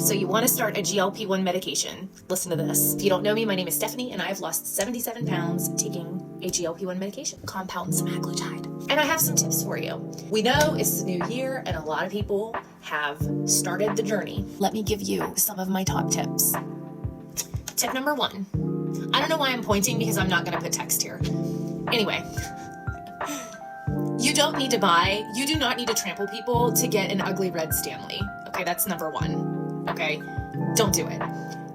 So you want to start a GLP-1 medication. Listen to this. If you don't know me, my name is Stephanie, and I have lost 77 pounds taking a GLP-1 medication, compound semaglutide. And I have some tips for you. We know it's the new year, and a lot of people have started the journey. Let me give you some of my top tips. Tip number 1. I don't know why I'm pointing because I'm not going to put text here. Anyway, you do not need to trample people to get an ugly red Stanley. Okay, that's number 1. Okay, don't do it.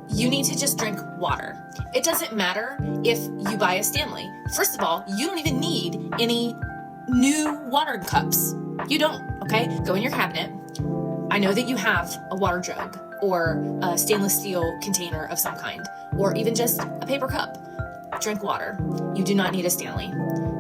You need to just drink water. It doesn't matter if you buy a Stanley. First of all, you don't even need any new water cups. You don't, okay? Go in your cabinet. I know that you have a water jug or a stainless steel container of some kind, or even just a paper cup. Drink water. You do not need a Stanley.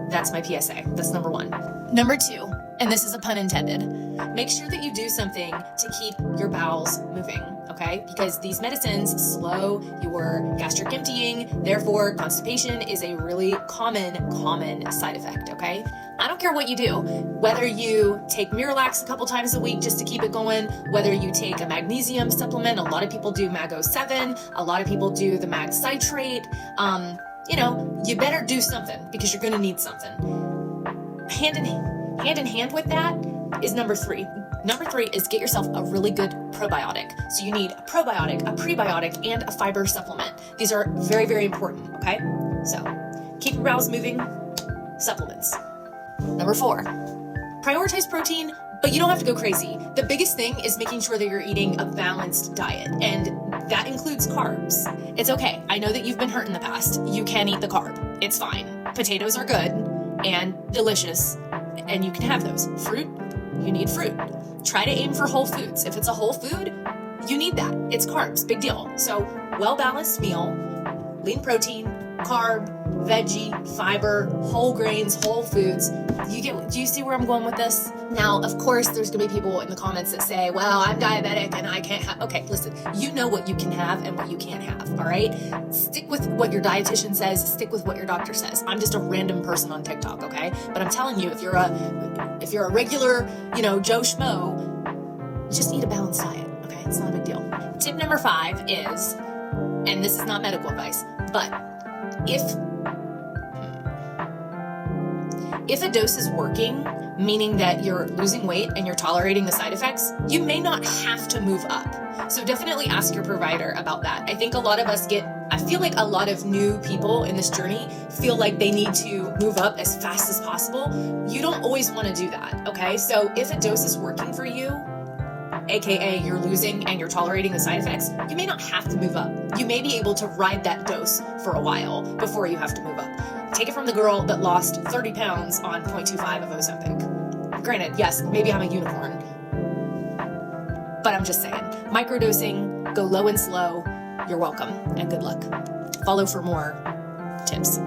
That's my PSA. That's number 1. Number 2, and this is a pun intended, make sure that you do something to keep your bowels moving, okay? Because these medicines slow your gastric emptying, therefore constipation is a really common side effect, okay? I don't care what you do, whether you take Miralax a couple times a week just to keep it going, whether you take a magnesium supplement, a lot of people do Mag-O7, a lot of people do the mag citrate, you better do something because you're gonna need something. Hand in hand with that is number 3. Number 3 is get yourself a really good probiotic. So you need a probiotic, a prebiotic, and a fiber supplement. These are very, very important, okay? So keep your bowels moving, supplements. Number 4, prioritize protein, but you don't have to go crazy. The biggest thing is making sure that you're eating a balanced diet, and that includes carbs. It's okay. I know that you've been hurt in the past. You can eat the carb. It's fine. Potatoes are good and delicious, and you can have those. Fruit, you need fruit. Try to aim for whole foods. If it's a whole food, you need that. It's carbs, big deal. So well-balanced meal, lean protein, carb, veggie, fiber, whole grains, whole foods. Do you see where I'm going with this? Now, of course, there's gonna be people in the comments that say, well, I'm diabetic and I can't have, okay, listen, you know what you can have and what you can't have, all right? Stick with what your dietitian says, stick with what your doctor says. I'm just a random person on TikTok, okay? But I'm telling you, if you're a regular, Joe Schmo, just eat a balanced diet, okay? It's not a big deal. Tip number 5 is, and this is not medical advice, but if a dose is working, meaning that you're losing weight and you're tolerating the side effects, you may not have to move up. So definitely ask your provider about that. I think a lot of us I feel like a lot of new people in this journey feel like they need to move up as fast as possible. You don't always want to do that, okay? So if a dose is working for you, AKA you're losing and you're tolerating the side effects, you may not have to move up. You may be able to ride that dose for a while before you have to move up. Take it from the girl that lost 30 pounds on 0.25 of Ozempic. Granted, yes, maybe I'm a unicorn, but I'm just saying, microdosing, go low and slow, you're welcome, and good luck. Follow for more tips.